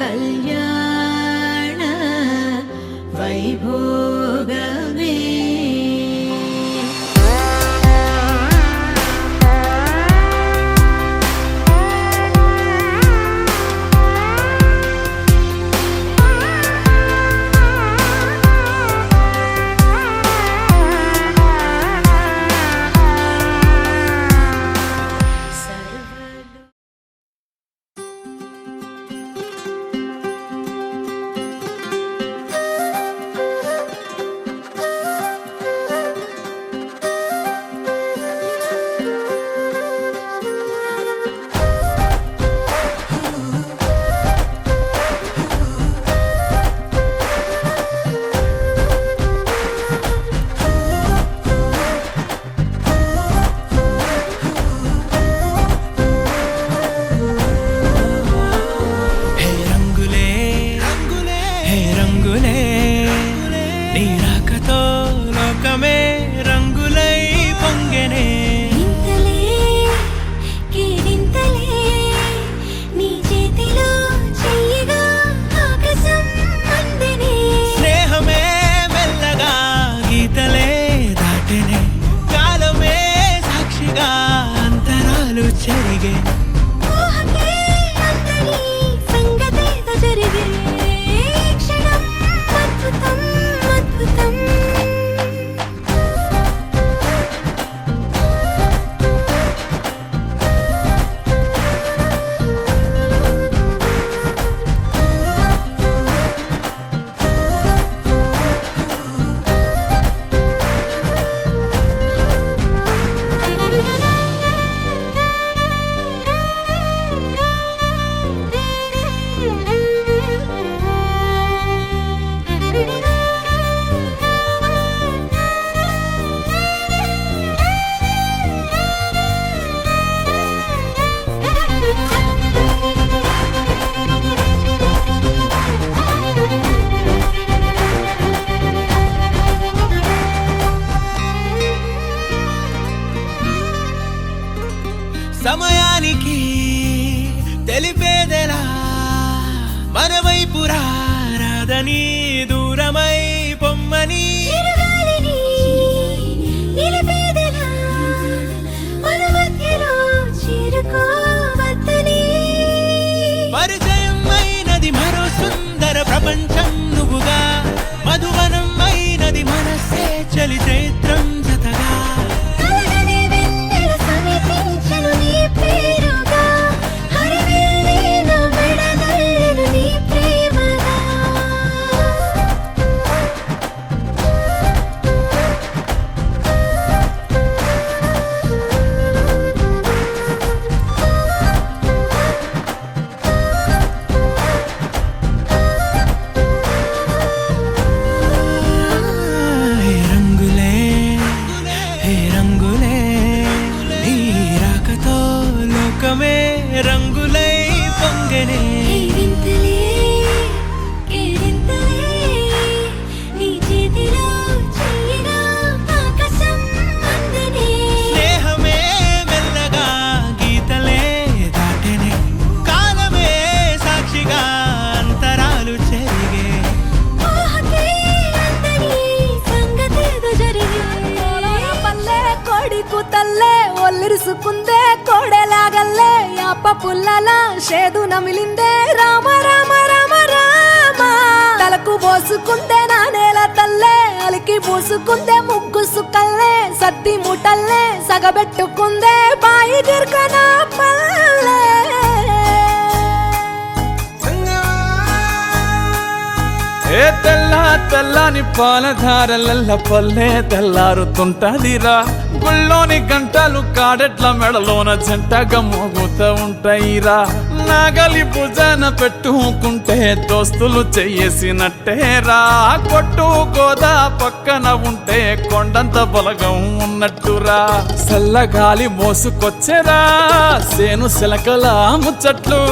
కళ్యాణ వైభోగమే సమయానికి తెలిపేదెలా మన వైపు రాదని దూరమై పొమ్మని పరిచయం అయినది మరో సుందర ప్రపంచం నువ్వుగా మధువనం అయినది మనసే చలి చైత్రం జతగా రంగులై పొంగనే స్నేహమే మెల్లగా గీతలే దాటెనే కాలమే సాక్షిగా అంతరాలు చెరిగే పల్లె కోడికు తల్లే ఒల్లిరుసుకుందే కోడెలాగల్లే యాప పుల్లల షేదు నమిలిందే రామ రామ రామ రామ తలకు పోసుకుందే నా నేల తల్లే అలికి పూసుకుందే ముగ్గు సుక్కల్లే సత్తి ముటల్లే సగబెట్టుకుందే బాయి దిర్కన పల్లె ఏ తెల్ల తెల్లని పాలధారలల్ల పల్లె తెల్లారుతుంటదిరా గుళ్ళోని గంటలు కాడెట్ల మెడలోన జంటగా మోగుతూ ఉంటాయిరా నాగలి భుజాన పెట్టుకుంటే దోస్తులు చెయ్యేసినట్టేరా కొట్టు గోదా పక్కన ఉంటే కొండంత బలగం ఉన్నట్టురా చల్లగాలి మోసుకొచ్చెరా సేను శిలకల ముచ్చట్లు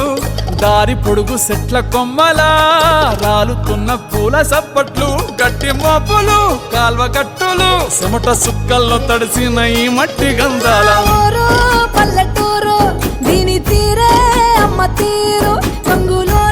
దారి పొడుగు సెట్ల కొమ్మలా రాలుతున్న పూల సప్పట్లు గట్టి మోపులు కాల్వ గట్టులు చెమట సుక్కల్లో తడిసిన ఈ మట్టి గంధాల పల్లెటూరు దీని తీరే అమ్మ తీరు కంగులో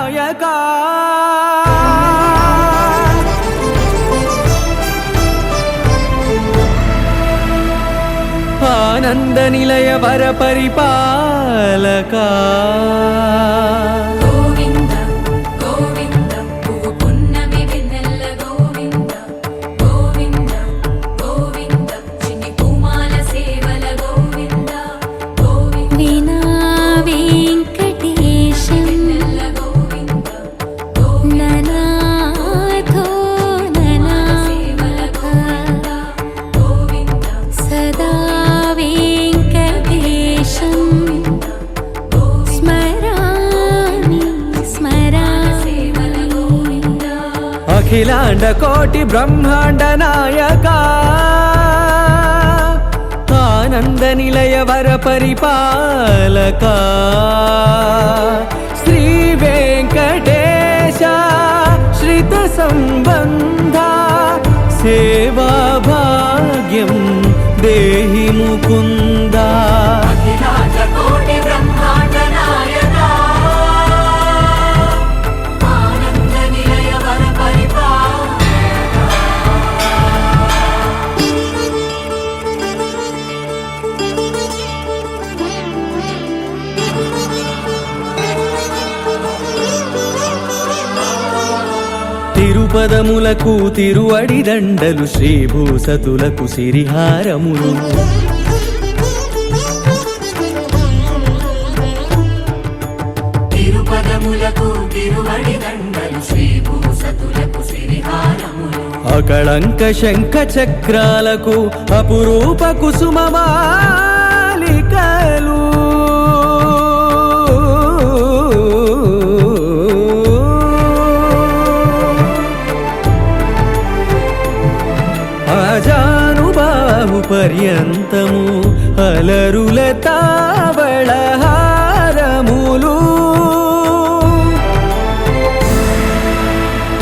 నాయక ఆనంద నిలయ వర పరిపాలక గోవింద గోవింద పువ్వు పున్నమి వెన్నెల గోవింద గోవింద గోవింద చిన్ని పూమాల సేవల గోవింద గోవింద వీణా వెంకటేశం వెన్నెల గోవింద ననాథో ననా సేవల గోవింద గోవింద సదా వెంకటేశం స్మరామి స్మరామి అఖిలాండ కోటి బ్రహ్మాండ నాయక ఆనంద నిలయ వర పరిపాలక శ్రీ వెంకటేశ శ్రిత సంబంధ సేవా భాగ్యం దేహి ముకుంద అఖిలాండ కోటి బ్రహ్మాండ నాయక ఆనంద నిలయ వర తిరుపదములకు తిరువడి దండలు శ్రీభూసతులకు సిరిహారములు తిరుపదములకు తిరువడి దండలు శ్రీభూసతులకు సిరిహారములు అకళంక శంఖ చక్రాలకు అపురూప కుసుమమాలికలు అజానుబాహు పర్యంతము అలరుల తావళహారములు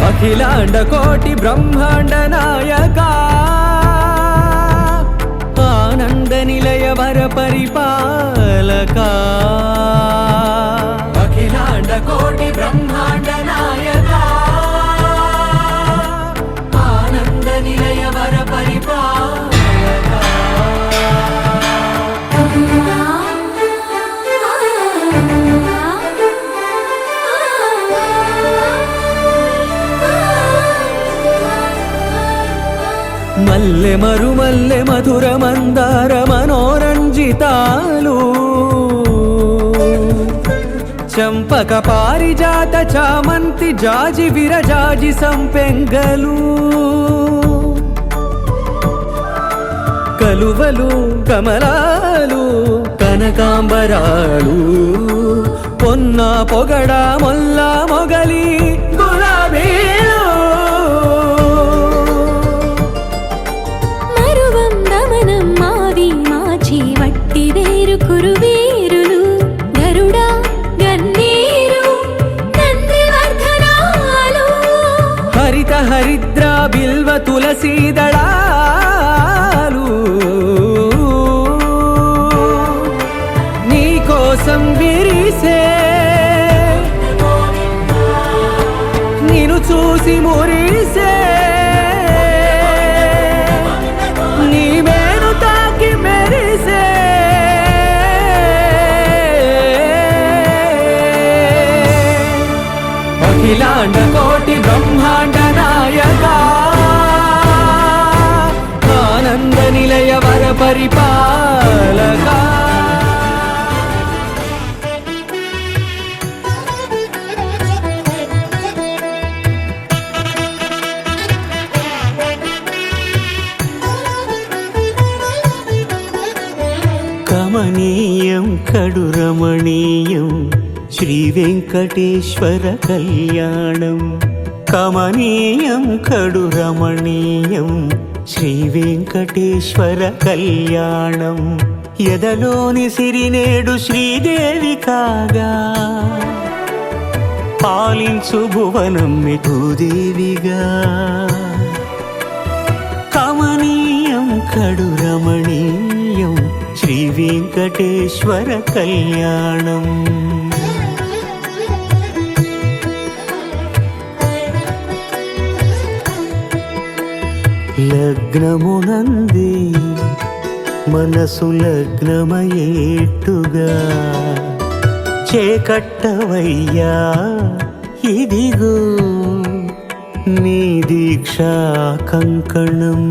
అఖిలాండ కోటి బ్రహ్మాండ నాయక ఆనంద నిలయ వర పరిపాలక అఖిలాండ కోటి బ్రహ్మాండ నాయక ఆనంద నిలయ వర పరిపాలక మల్లె మరుమల్లె మధుర మందార మనోరంజితాలు చంపక పారిజాత చామంతి జాజి విరజాజి సంపెంగలు కలువలు కమలాలు కనకాంబరాలు పొన్న పొగడ మొల్ల మొగలి గులాబీలు మరువందమనం మావి మాచి వట్టి వేరు కురువీరులు గరుడా గన్నీరు నందివర్ధనాలు హరిత హరిద్ర బిల్వ తులసీదళాలు నీకోసం విరిసే నిన్ను చూసి మురిసే నీ మేను తాకి మెరిసే అఖిలాండ కోటి బ్రహ్మాండ నాయక ఆనంద నిలయ వర పరిపాలక కమనీయం కడు రమణీయం శ్రీ వెంకటేశ్వర కళ్యాణం కమనీయం కడు రమణీయం శ్రీ వెంకటేశ్వర కళ్యాణం ఎదలోని సిరినేడు శ్రీదేవి కాగా పాలించు భువనం భూదేవిగా కమనీయం కడు రమణీయం శ్రీ వెంకటేశ్వర కళ్యాణం లగ్నమునందే మనసు లగ్నమయేట్టుగా చేకట్టవయ్యా ఇదిగో నీ దీక్షా కంకణం.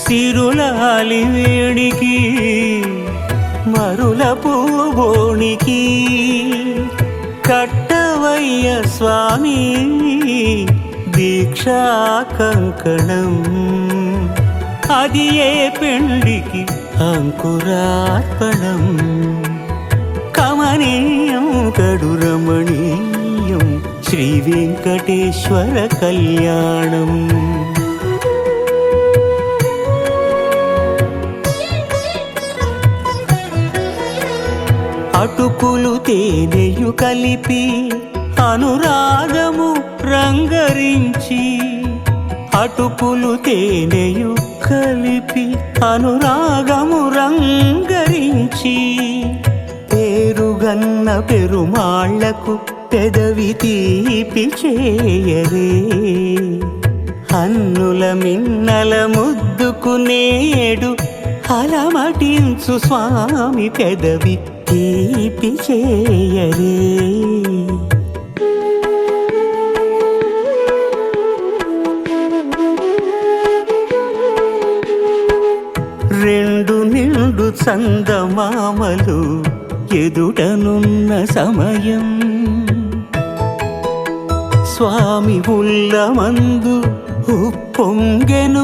సిరులాలి వేడికి మరుల పూబోనికి కట్టవయ్య స్వామి దీక్షా కంకణం. అది ఏ పెండికి అంకురార్పణం. కమనీయం కడు రమణీయం శ్రీ వెంకటేశ్వర కళ్యాణం. అటుకులు తేనెయు కలిపి అనురాగము రంగరించి, అటుకులు తేనెయు కలిపి అనురాగము రంగరించి, పేరుగన్న పెరుమాళ్లకు పెదవి తీపి చేయరే. అన్నుల మిన్నల ముద్దుకు నేడు అలమటించు స్వామి పెదవి తీపి చేయరే. రెండు నిండు చందమామలు ఎదుటనున్న సమయం, స్వామి ఉల్లమందు ఉప్పొంగెను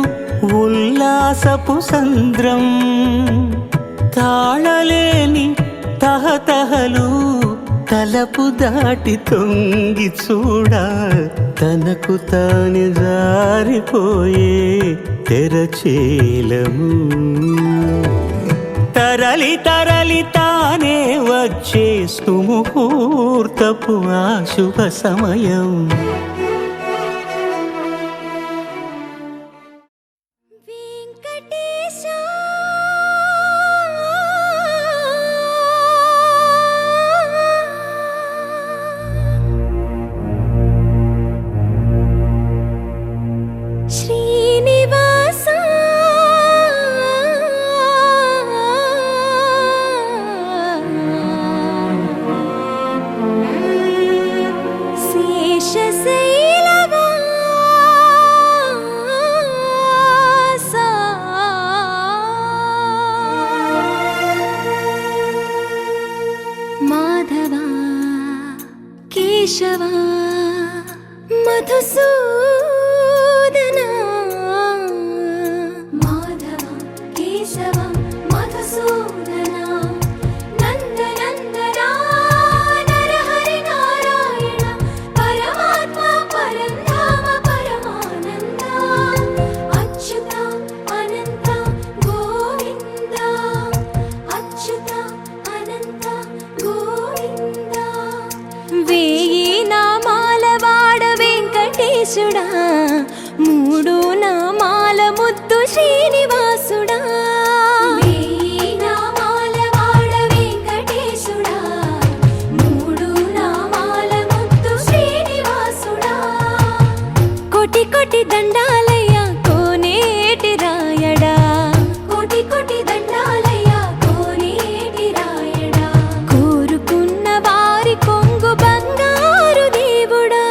ఉల్లాసపు సంద్రం. తాళలేని తహతహలు తలపు దాటి తొంగి చూడ, తనకు తాను జారిపోయే తెరచేలము. తరలి తరలి తానే వచ్చే సుముహూర్తపు ఆ శుభ సమయం. మాధవా కేశవా మధుసూదనా, మాధవ కేశవ మధుసూదనా, నందనందనా నరహరి నారాయణ పరమాత్మ పరంధామ పరమానంద, అచ్యుత అనంత గోవింద, అచ్యుత అనంత గోవింద. వేయి నామాల వాడ వెంకటేశుడా, మూడు నామాల ముద్దు శ్రీనివాసుడా. వేయి నామాల వాడ వెంకటేశుడా, మూడు నామాల ముద్దు శ్రీనివాసుడా. కోటి కోటి దండాలయ్యా కోనేటి రాయడా, కోటి కోటి దండాలయ్యా కోనేటి రాయడా. కోరుకున్న వారి కొంగు బంగారు దేవుడా.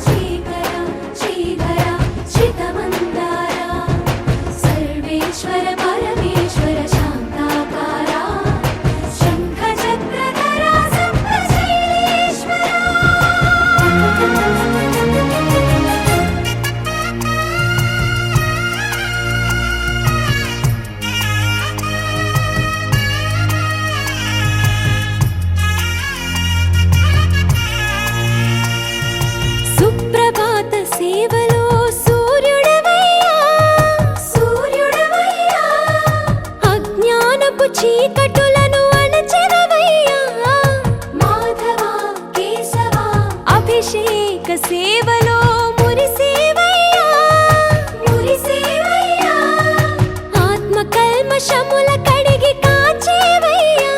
శ్రీకర శ్రీధర శ్రితమందార, సర్వేశ్వర పరమేశ్వర శాంతాకార, శంఖ చక్రధర సప్తశైలేశ్వర. సుప్రభాత సేవలో సూర్యుడవయ్యా, సూర్యుడవయ్యా. అజ్ఞానపు చీకటులను అణచెదవయ్యా, మాధవ కేశవ. అభిషేక సేవలో మురిసేవయ్యా, మురిసేవయ్యా. ఆత్మ కల్మషముల కడిగి కాచేవయ్యా,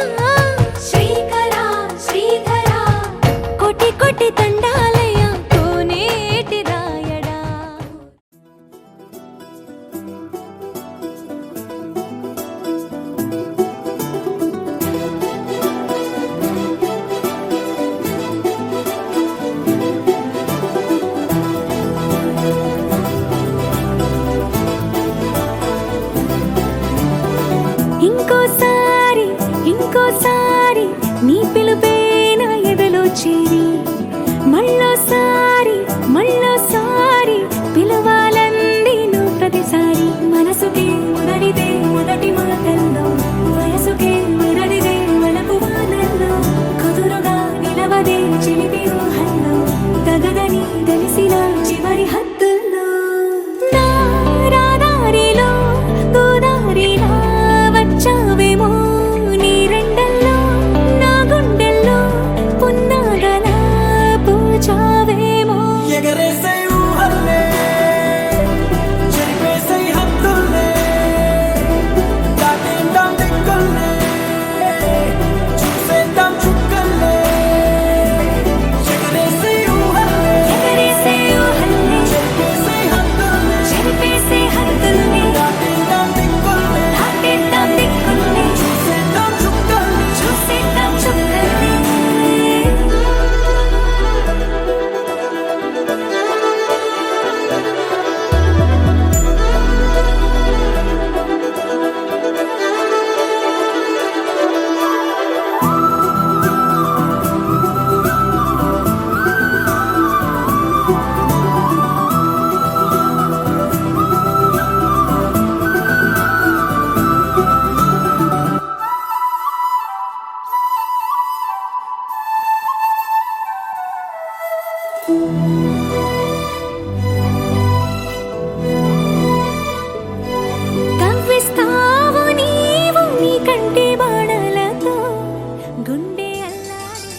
శ్రీకర ఎగరేసై ఊహల్లే చెరిపేసై హద్దుల్లే దాటేద్దాం దిక్కుల్లే చూసేద్దాం చుక్కల్లే ఎగరేసై ఊహల్లే ఎగరేసే ఊహల్ని చెరిపేసై హద్దుల్లే చెరిపేసే హద్దుల్ని దాటేద్దాం దిక్కుల్లే దాటేద్దాం దిక్కుల్ని చూసేద్దాం చుక్కల్లే చూసేద్దాం చుక్కల్ని కవ్విస్తావు నీవు నీ కంటి బాణలతో గుండె అల్లాడి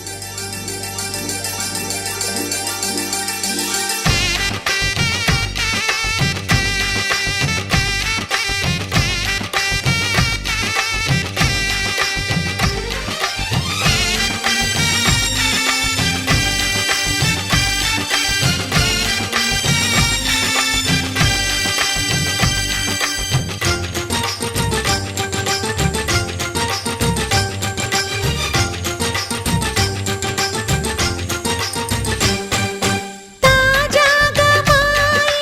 తాజాగా మా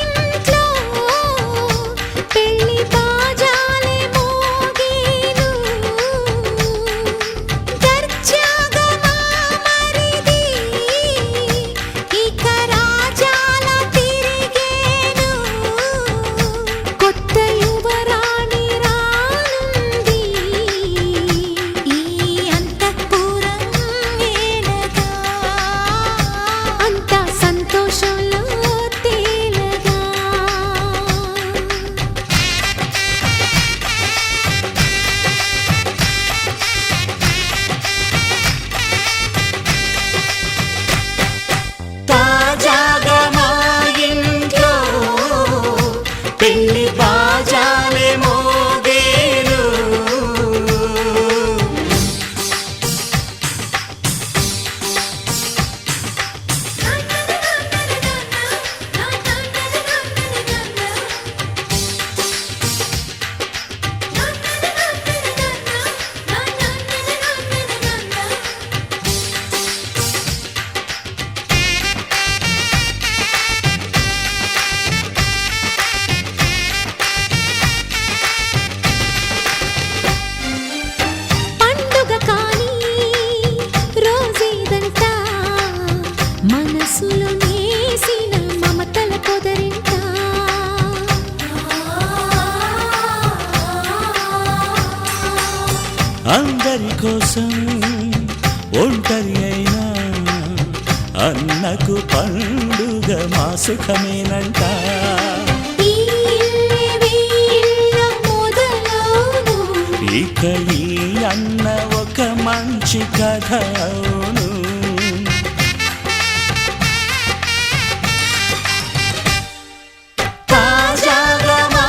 ఇంట్లో పెళ్లి బాజాలే మోగేను దర్జాగా మా మరిది ఇక రాజాల తిరిగేను కొత్త యువరాణి రానుంది ఈ అంతఃపురం వేళగా అంతా సంతోషంలో తేలగా తాజాగా మా ఇంట్లో పెళ్లి బాజాలే మోగేను పండుగ కాని రోజేదంట మనసులో నేసిన మమతల పొదరింట అందరి కోసం ఒంటరి అయినా అన్నకు పండుగ మా సుఖమేనంట ఈ ఇల్లే వీళ్ళ మొదలవును ఇక ఈ అన్న ఒక మంచి కథ అవును తాజాగా మా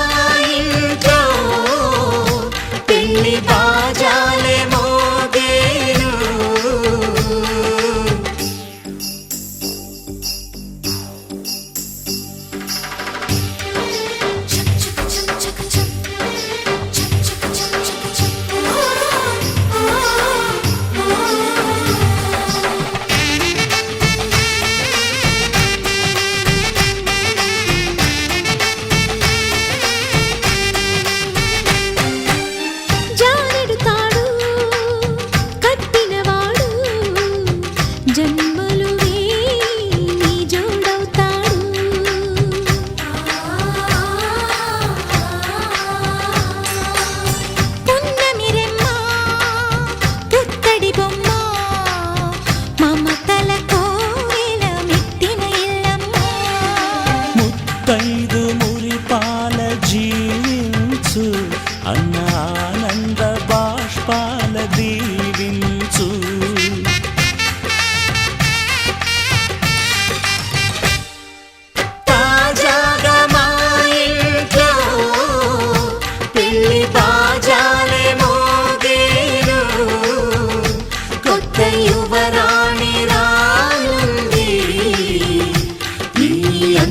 ఇంట్లో పెళ్లి బాజాలే మోగేను చక్ చక్ చక్ చక్ చక్ చక్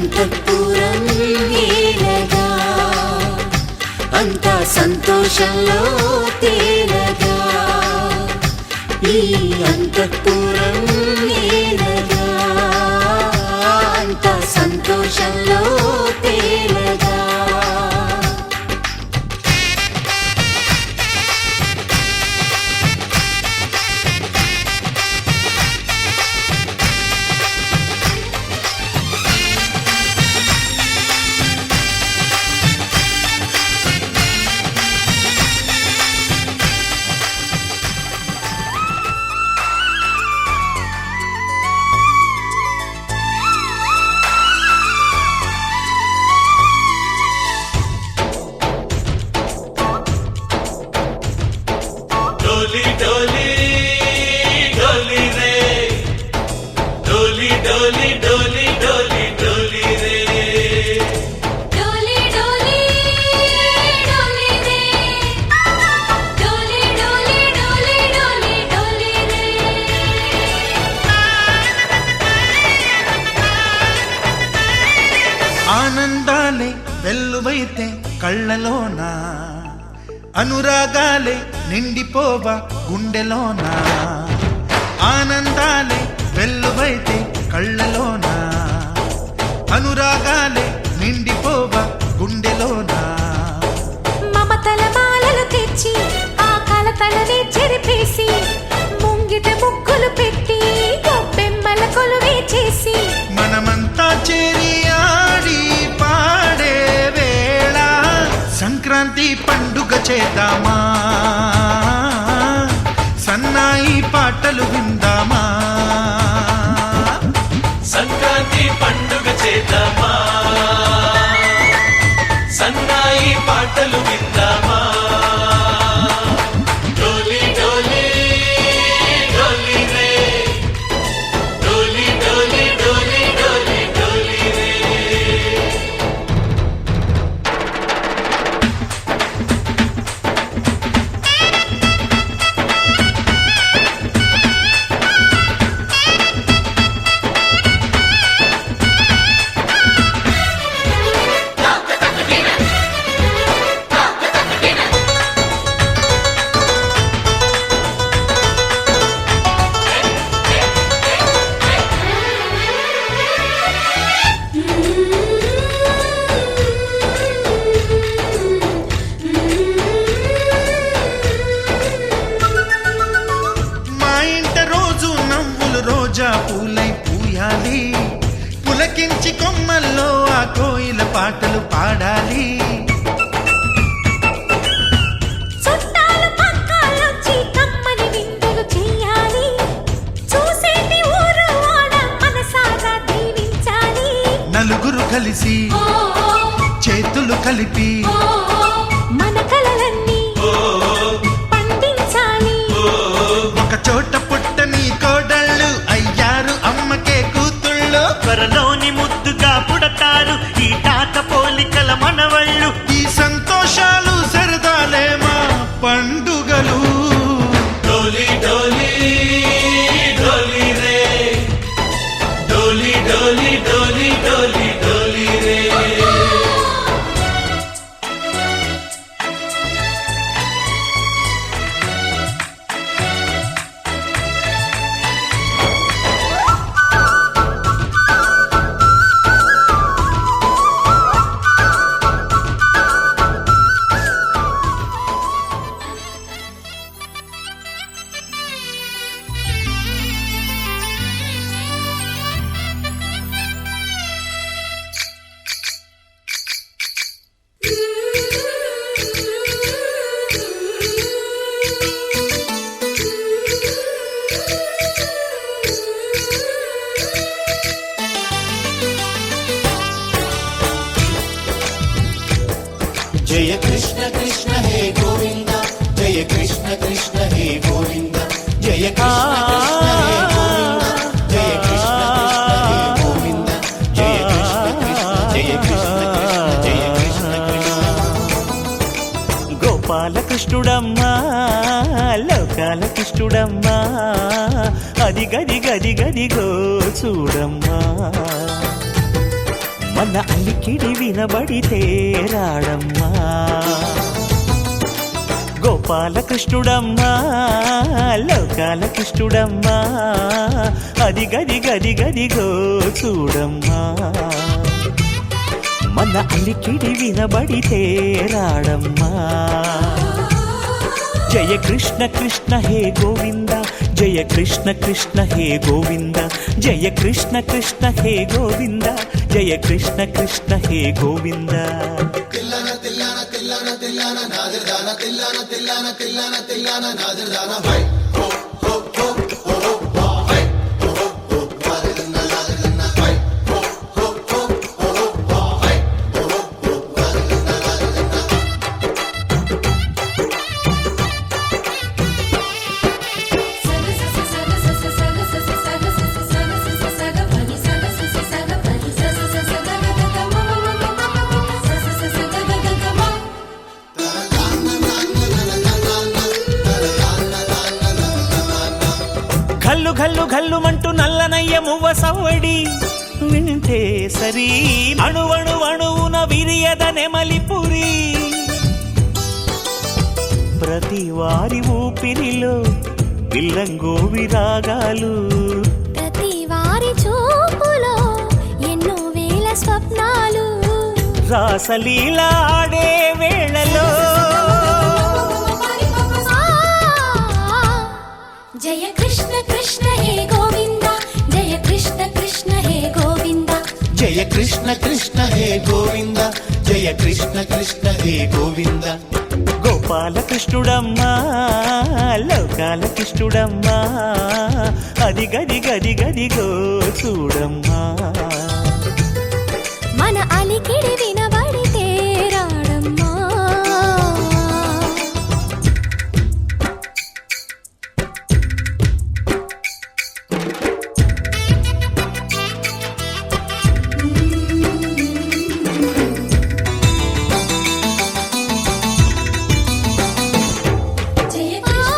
అంతఃపురం ఏలగా అంతా సంతోషంలో తేలగా ఈ అంతఃపురం ఏలగా అంతా సంతోషంలో తేలగా डोली डोली डोली रे डोली डोली डोली डोली डोली रे డోలీ డోలీ డోలీ రే డోలీ డోలీ డోలీ డోలీ డోలీ రే ఆనందాలే వెల్లువైతే కళ్ళలోన అనురాగాలే నిండిపోవా గుండెలోన ఆనందాలే వెల్లువైతే కళ్ళలోన అనురాగాలే నిండిపోవా గుండెలోన మమతల మాలలు తెచ్చి ఆ కలతలనే చెరిపేసి ముంగిట ముగ్గులు పెట్టి గొప్పెమ్మల కొలువే చేసి మనమంతా చేరి ఆడి పాడే వేళ సంక్రాంతి పండుగ చేద్దామా సన్నాయి పాటలు విందామా సంక్రాంతి పండుగ చేద్దామా సన్నాయి పాటలు విందామా డోలి డోలి డోలి రే డోలి డోలి డోలి డోలి డోలి రే మా ఇంట రోజు నవ్వులు రోజా పూలై పూయాలి పులకించి కొమ్మల్లో ఆ కోయిల పాటలు పాడాలి చుట్టాలు పక్కాలొచ్చి కమ్మని విందులు చెయ్యాలి చూసేటి ఊరు వాడ మనసారా దీవించాలి నలుగురు కలిసి చేతులు కలిపి మన కలలన్నీ పండించాలి ఒక చోట పుట్టని కోడళ్ళు అయ్యారు అమ్మకే కూతుళ్ళు త్వరలోని ముద్దుగా పుడతారు ఈ తాత పోలికల మనవళ్ళు ఈ సంతోషాలు సరదాలే మా పండుగలు డోలి డోలి డోలి రే డోలి డోలి డోలి డోలి డోలి రే జయ కృష్ణ కృష్ణ హే గోవింద జయ కృష్ణ కృష్ణ హే గోవింద జయ కృష్ణ కృష్ణ హే గోవింద జయ కృష్ణ కృష్ణ హే గోవింద జయ కృష్ణ కృష్ణ గోపాలకృష్ణుడమ్మా లోకాలకృష్ణుడమ్మా అది గది గది గదిగో చూడమ్మా మన అలికిడి వినబడితే రాడమ్మా గోపాలకృష్ణుడమ్మా లోకాల కృష్ణుడమ్మా అది గది గది గదిగో చూడమ్మా మన అలికిడి వినబడితే రాడమ్మా జయ కృష్ణ కృష్ణ హే గోవింద జయ కృష్ణ కృష్ణ హే గోవింద జయ కృష్ణ కృష్ణ హే గోవింద జయ కృష్ణ కృష్ణ హే గోవింద ఘల్లు ఘల్లు ఘల్లుమంటూ నల్లనయ్య మువ్వ సవ్వడి వింటే సరి అణువణు అణువున విరియద నెమలిపురి ప్రతి వారి ఊపిరిలో పిల్లంగో విరాగాలు ప్రతి వారి చూపులో ఎన్నో వేల స్వప్నాలు రాసలీల ఆడే వేళలో జయ కృష్ణ కృష్ణ హే గోవింద జయ కృష్ణ కృష్ణ హే గోవింద జయ కృష్ణ కృష్ణ హే గోవింద జయ కృష్ణ కృష్ణ హే గోవింద గోపాలకృష్ణుడమ్మా లోకాల కృష్ణుడమ్మా అది గది గది గదిగో చూడమ్మా మన అలికిడి వినబడితే రాడమ్మా జయ కృష్ణ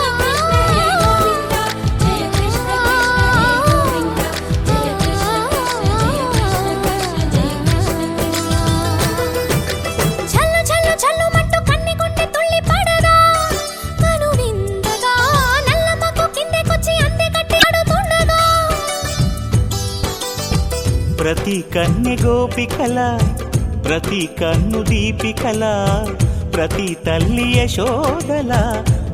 ప్రతి కన్నె గోపికల ప్రతి కన్ను దీపికల ప్రతి తల్లి యశోదల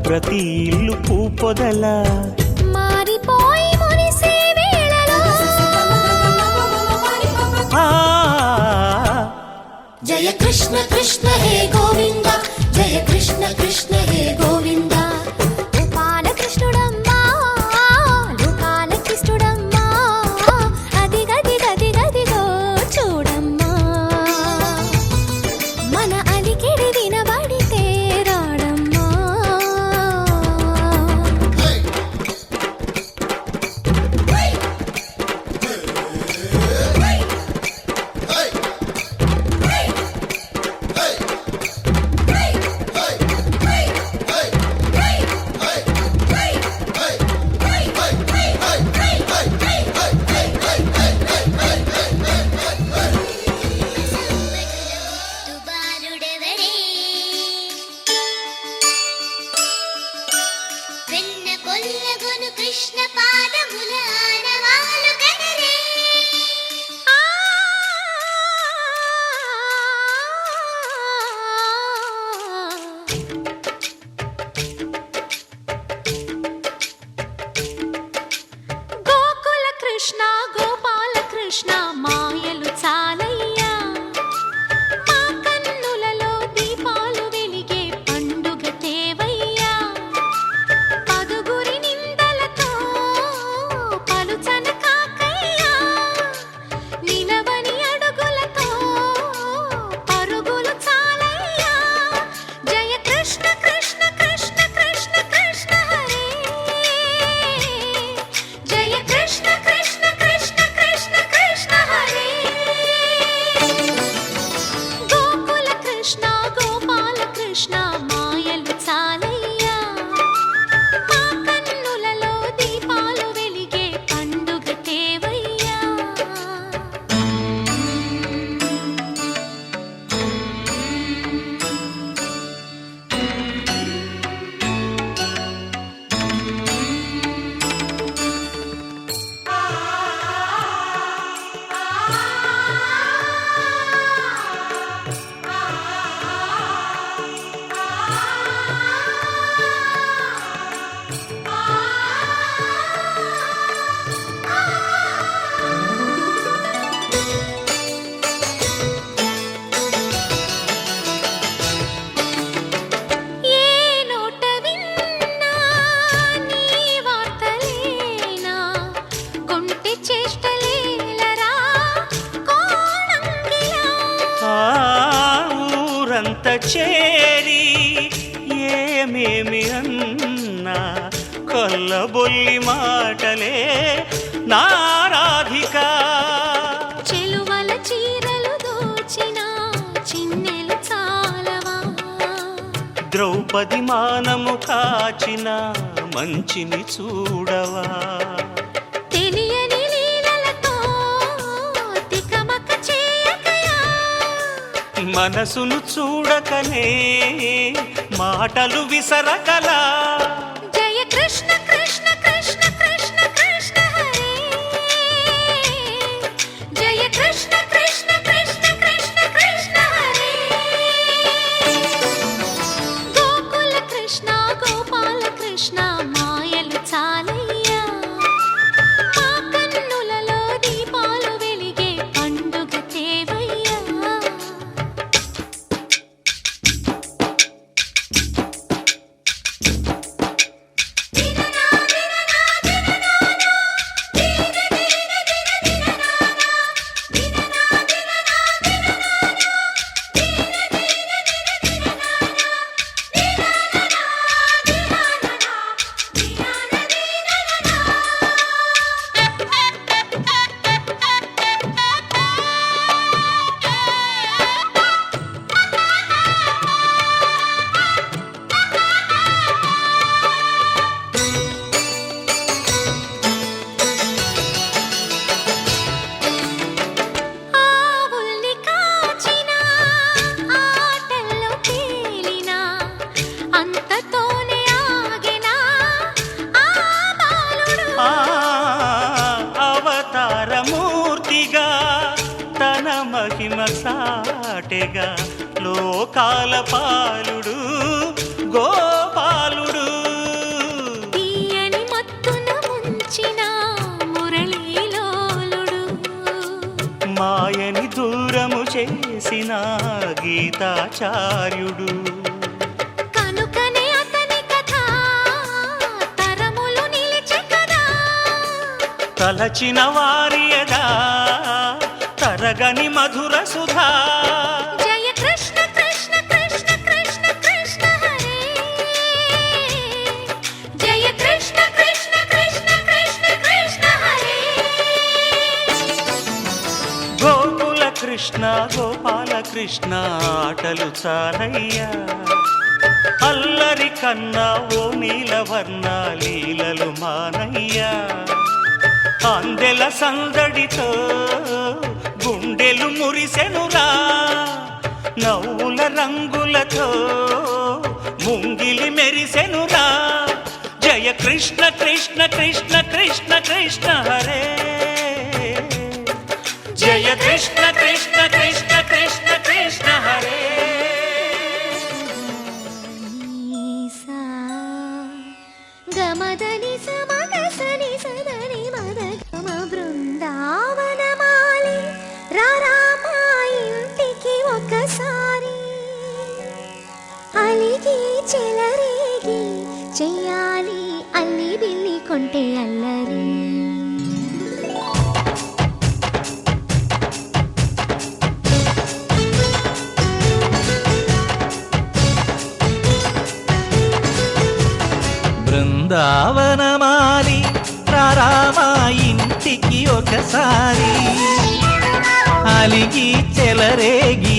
ప్రతి ఇల్లు పూపొదల మారిపోయి మురిసే వేళలో జయ కృష్ణ కృష్ణ హే గోవింద జయ కృష్ణ కృష్ణ హే గోవింద గోపాల కృష్ణుడమ్మా లోకాల కృష్ణుడమ్మా అది గది గది గదిగో చూడమ్మా మన అలికిడి వినబడితే రాడమ్మా చేరి ఏమేమి అన్నా కొల్లబొల్లి మాటలే నారాధిక. చెలువల చీరలు దోచిన చిన్నెలు చాలవా, ద్రౌపది మానము కాచిన మంచిని చూడవా, తెలియని లీలలతో తికమక చేయకయా, మనసును చూడకనే మాటలు విసరకలా. జయ కృష్ణ కృష్ణ కృష్ణ కృష్ణ కృష్ణ హరే, జయ కృష్ణ కృష్ణ కృష్ణ కృష్ణ కృష్ణ హరే. గోకుల కృష్ణ గోపాల కృష్ణ మాయలు చాలయ్యా, మా కన్నులలో దీపాలు వెలిగే పండుగ తేవయ్యా. ఆవుల్ని కాచిన ఆటల్లో తేలిన అంతతోనే ఆగిన ఆ బాలుడు, అవతారమూర్తిగా తన మహిమ సాటెగా లోకాల పాలుడు గోపాలుడు. తీయని మత్తున ముంచిన మురళీలోలుడు, మాయని దూరము చేసిన గీతాచార్యుడు. కనుకనే అతని కథ తరములు నిలిచె కదా, తలచిన వారియదా తరగని మధుర సుధా. జయ కృష్ణ కృష్ణ కృష్ణ కృష్ణ కృష్ణ హరే, జయ కృష్ణ కృష్ణ కృష్ణ కృష్ణ కృష్ణ హరే. గోకుల కృష్ణ గోపాల కృష్ణ ఆటలు చాలయ్యా, అల్లరి కన్నా ఓ నీలవర్ణ లీలలు మానయ్యా. అందెల సందడితో గుండెలు మురిసెనురా, నవ్వుల రంగులతో ముంగిలి మెరిసెనురా. జయ కృష్ణ కృష్ణ కృష్ణ కృష్ణ కృష్ణ హరే, జయ కృష్ణ కృష్ణ కృష్ణ కృష్ణ కృష్ణ హరే. సా గమదని సమగసని సదని మద గమ బృందావనమాలి రారామా ఇంటికి ఒకసారి, అలిగి చెలరేగి చెయ్యాలి అల్లి బిల్లి కొంటే అల్లరి. బృందావనమాలి రారామా ఇంటికి ఒకసారి, అలిగి చెలరేగి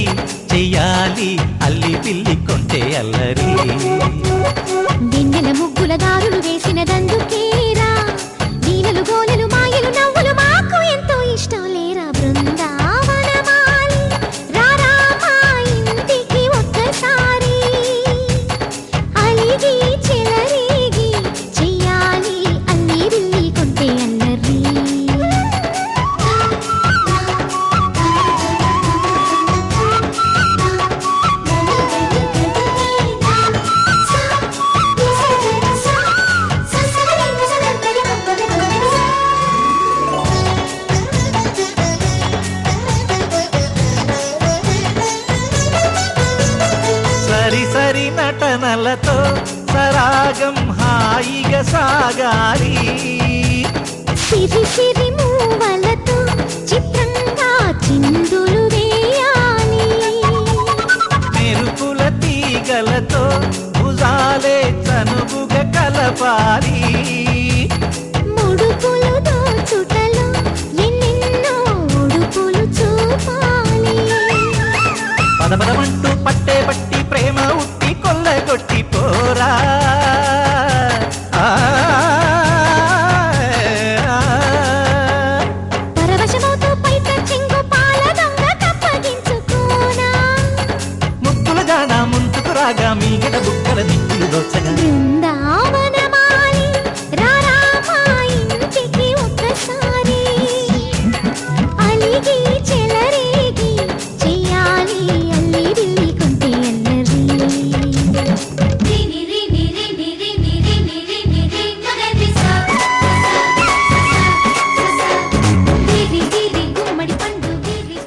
చెయ్యాలి అల్లి పిల్లి కొంటే అల్లరి. వెన్నెల ముగ్గుల దారులు వేసిన దందుకేరా, వీణలు గోలెలు మాయలు నవ్వులు మాకు ఎంతో ఇష్టం లేరా. బృందావనమాలి రారామా ఇంటికి ఒక్కసారి, అలిగి చెలరేగి చెయ్యాలి అల్లి బిల్లి కొంటే అల్లరి. సరి సరి నటనలతో సరాగం హాయిగా సాగాలి, సిరి సిరి మూవలతో చిత్రంగా చిందులు వేయాలి, మెరుపుల పదపదమంటూ పట్టే పట్టి ప్రేమ ఉట్టి కొల్లగొట్టి పోరా పరవశమవుతూ పైట చెంగు పాల దొంగ కప్పగించుకోనా ముక్కుల జాడ ముందుకు రాగా మీగడ బుక్కల దిక్కులు దోచగా బృందావనమాలి రారా మా ఇంటికి ఒక్కసారి అలిగి చెలరేగి చెయ్యాలి అల్లి బిల్లి కొంటే అల్లరి రిని రిని రిని రిని రిని రిని రి మగది సా గిరి గిరి గుమ్మడి పండు గిరి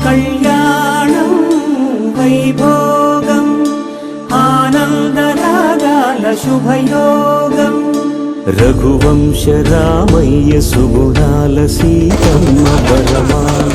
కళ్యాణం వైభోగం ఆనందరాగాల శుభయోగం రఘువంశ రామయ్య సుగుణాల సీతమ్మ వరమాల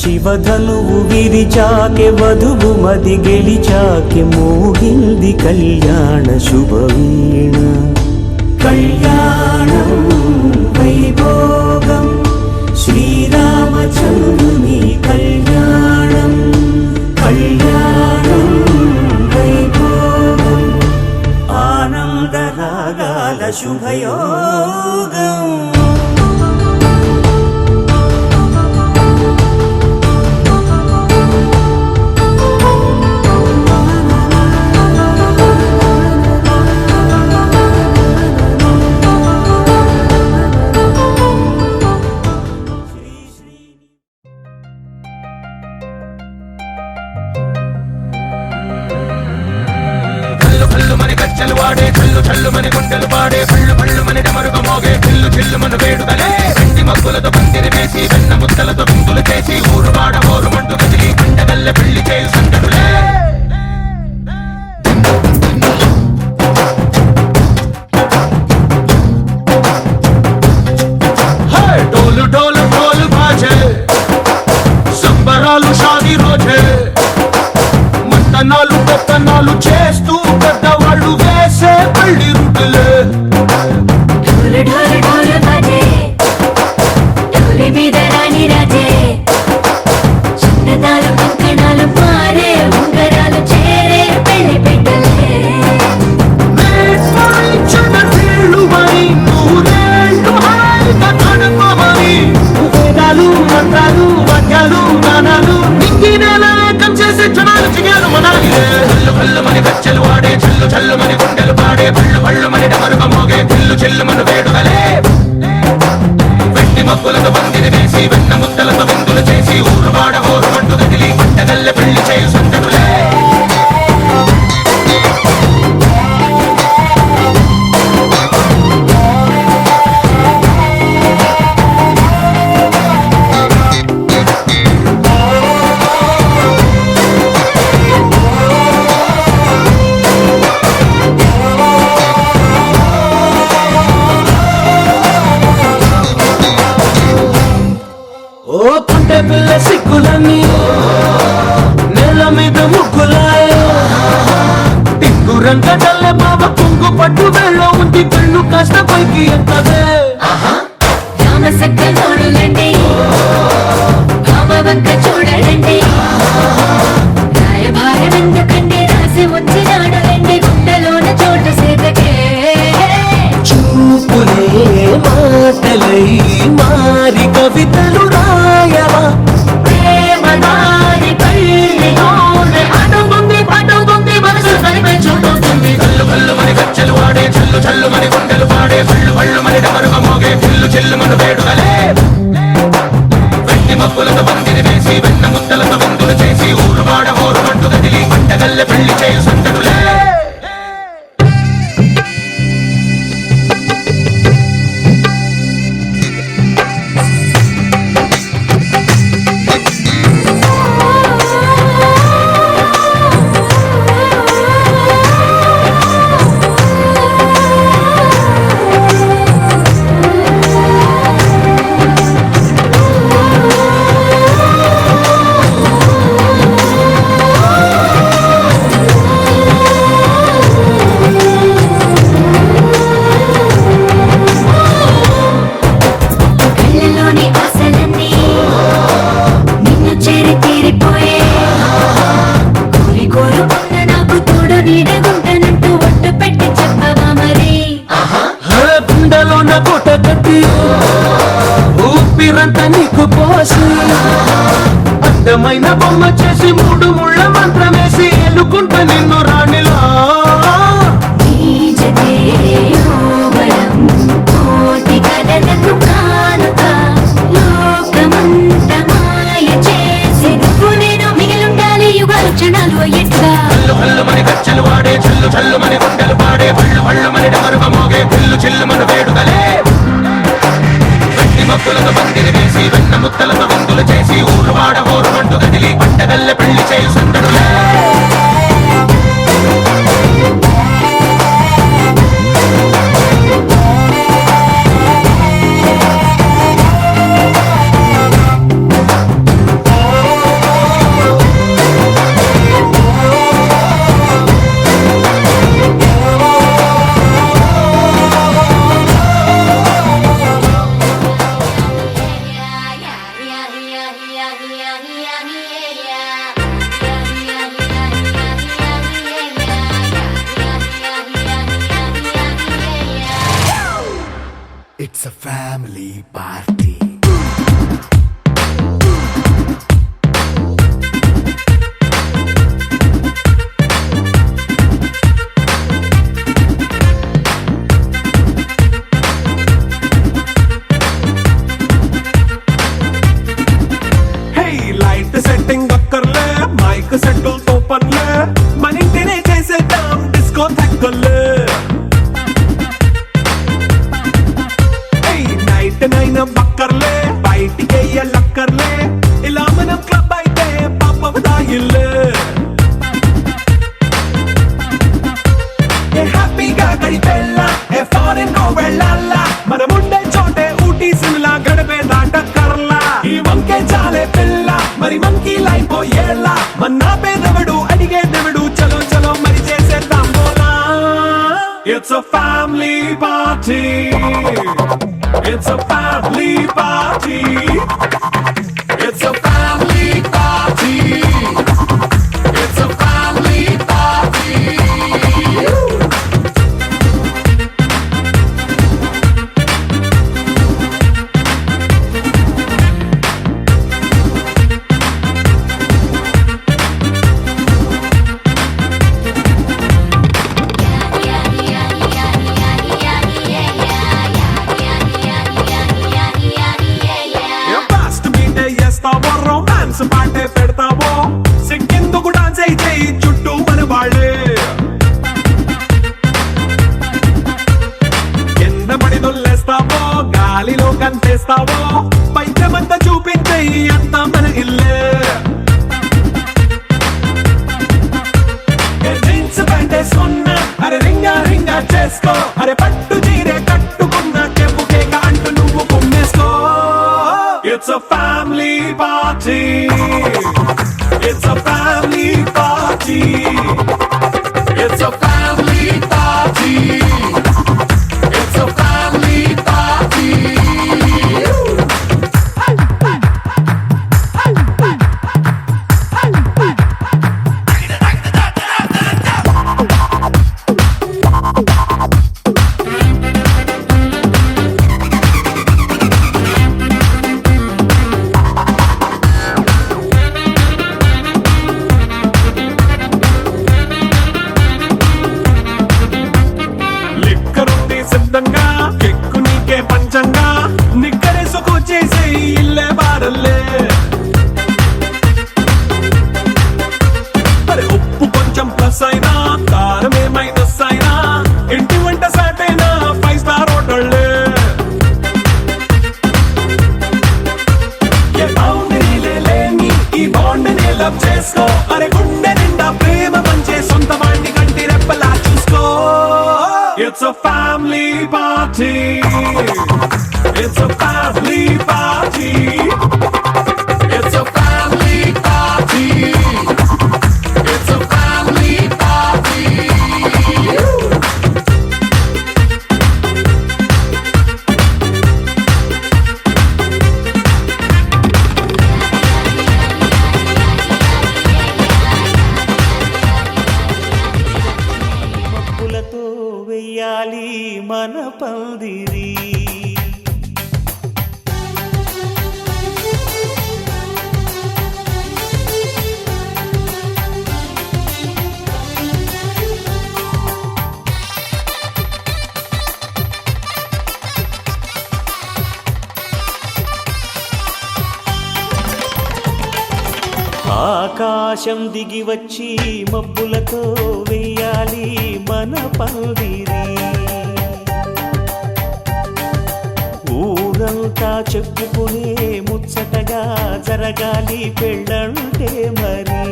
శివధనువు విరిచాకె వధువు మది గెలిచాకె మోగింది కళ్యాణ శుభవీణ కళ్యాణం వైభోగం శ్రీరామచంద్రుని కళ్యాణం కళ్యాణం వైభోగం ఆనందరాగాల శుభయోగం గజ్జలు వాడే చల్లు చల్లు మని గుండెలు పాడే పళ్ళు పళ్ళు మని డమరుగ మోగే చిల్లు చిల్లు మన వేడుదలే వెండి మగ్గులతో పందిరి వేసి వెన్న ముద్దలతో బిందులు చేసి ఊరు వాడ ఊరు మంటు కదిలి పండగల్లె పెళ్లి చేయు సంగతులే డోలు డోలు డోలు బాజే సంబరాలు షాదీ రోజే మంతనాలు పెత్తనాలు చేస్తూ పెద్దవాళ్ళు వేసే పెళ్లి రుటులే ढोल ढोल ढोल बजे ढोली మీద రాణి రాజే చిన్నదాలు కంకణాలు మారే ఉంగరాలు చేరే పెళ్లి పెట్టలే వేదాలు మంత్రాలు వాక్యాలు గానాలు నింగినేలా ఏకం చేసే క్షణాలు చిగారు మనాలి చల్లు పళ్ళు మని గజ్జలు వాడే చల్లు చల్లు మని గుండెలు పాడే పళ్ళు పళ్ళు మని డమరుగ మోగే చిల్లు చిల్లు మన వేడుదలే వెండి మగ్గులతో పందిరి వేసి వెన్న ముద్దలతో బిందులు చేసి ఊరు వాడ ఊరు మంటు కదిలి పంటగల్లె పెళ్లి చేయు సంగతులే ఓ పుంటె పిల్ల సిక్కులన్నీ నేల మీద ముగ్గులాయ టింగు రంగ డల్లె బాబ కుంగు పట్టు వెళ్ళ ఉంది పెళ్ళు కాస్త పైకి ఎత్తదే రామసక్క నోడులండి భావవంక చూడడండి రాయభారం ఎందుకండి రాసి ఉంచినాడులండి గుండెలోన చోటు సేతకే చూపులే మాటలై మారి కవితలు రాయవా ప్రేమదారి పెళ్లిలోనే అడుగుంది పడుగుంది మనసు కలిపే చూడుతుంది కల్లు కల్లు మని గజ్జలు వాడే చల్లు చల్లు మని గుండెలు పాడే పళ్ళు పళ్ళు మని డమరుగ మోగే చిల్లు చిల్లు మన వేడుదలే వెండి మగ్గులతో పందిరి వేసి వెన్న ముద్దలతో బిందులు చేసి ఊరు వాడ ఊరు మంటు కదిలి పంటగల్లె పెళ్లి చేయు సంగతులే కళ్ళలోని ఆశలన్నీ నిన్ను చేరి తీరిపోయే కోరి కోరుకున్న నాకు తోడు నీడగుంటానంటూ ఒట్టు పెట్టి చెప్పవా మరి గుండెలో నా కోట కట్టి ఊపిరంతా నీకు పోసి అందమైన బొమ్మ చేసి మూడు ముళ్ళ మంత్రం వేసి ఎలుకుంటా నిన్ను రాణిలా నీజతే యోవరం కోటి కలలకు కానుక లోకమంత మాయ చేసి నువ్వు నేను మిగిలుండాలి యుగాలు క్షణాలు ఎట్లా చల్లు పళ్ళు మని గజ్జలు వాడే చల్లు చల్లు మని గుండెలు పాడే పళ్ళు పళ్ళు మని డమరుగ మోగే చిల్లు చిల్లు మన వేడుదలే వెండి మగ్గులతో పందిరి వేసి వెన్న ముద్దలతో బిందులు చేసి ఊరు వాడ ఊరు మంటు కదిలి పంటగల్లె పెళ్లి చేయు సంగతులే It's a family party. Hey, light setting అక్కర్లే మైక్ సెట్టిల్ తో పర్లే మన ఇంటినే చేసేద్దాం డిస్కో థక్కర్లే పిల్ల మరి మంకీ లైఫ్ ఏళ్ళ మన్నా పేదవడు అడిగేదెవడు చలో చలో మరి చేసేద్దాం బోలా It's a family party It's a family party It's a family party It's a family party fast మీటే చేస్తావో రొమాన్స్ పాటే పెడతావో సిక్కిందుకు డాన్స్ అయి చేయి చుట్టూ మన వాళ్ళే కింద పడి దొల్లేస్తావో గాలిలో కంతేస్తావో పైచమంతా చూపించేయి అంతా మన ఇల్లే జీన్స్ ప్యాంట్ వేసుకున్నా అరే రింగా రింగా చేసుకో అరే పట్టు చీరే కట్టుకున్నా చెప్పు కేక అంటూ నువ్వు కుమ్మేసుకో It's a family party It's a family party It's a family party It's a family party లిక్కరుంది సిద్ధంగా కెక్కు నీకే పంచంగా నిక్కరేసుకు చేసే ఇల్లే బారల్లే అరే ఉప్పు కొంచెం ప్లస్ అయినా కారమే మైనస్ అయినా ఇంటి వంట సాటైనా 5 స్టార్ హోటళ్ళే ఏ బౌండరీలే లేని ఈ బాండ్ని లవ్ చేసుకో అరే గుండె నిండా ప్రేమ పంచే సొంత వాణ్ణి కంటి రెప్పలా చూసుకో It's a family party It's a family party It's a family party It's a family party మబ్బులతో వెయ్యాలి మన పందిరి ఆకాశం దిగి వచ్చి మబ్బులతో వెయ్యాలి మన పందిరి ఊరంతా చెప్పుకునే ముచ్చటగా జరగాలి పెళ్ళంటే మరి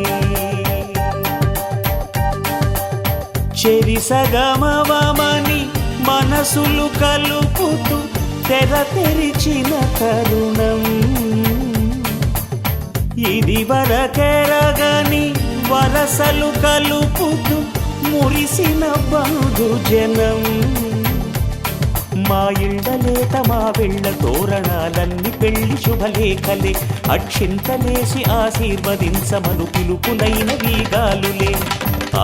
చెరి సగమవమని మనసులు కలుపుతూ తెర తెరిచిన తరుణం ఇది వరకెరగని వరసలు కలుపుతూ మురిసిన బంధు జనం మా ఇళ్ళలేత మా వెళ్ళ తోరణాలన్నీ పెళ్లి శుభలేఖలే అక్షింతలేసి ఆశీర్వదించమను పిలుపులైన వీగాలులే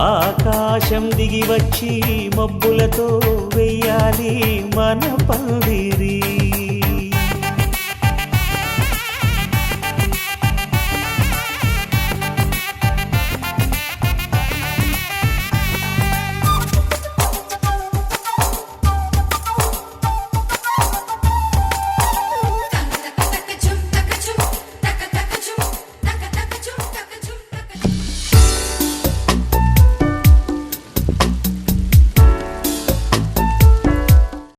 ఆకాశం దిగి వచ్చి మబ్బులతో వెయ్యాలి మన పందిరి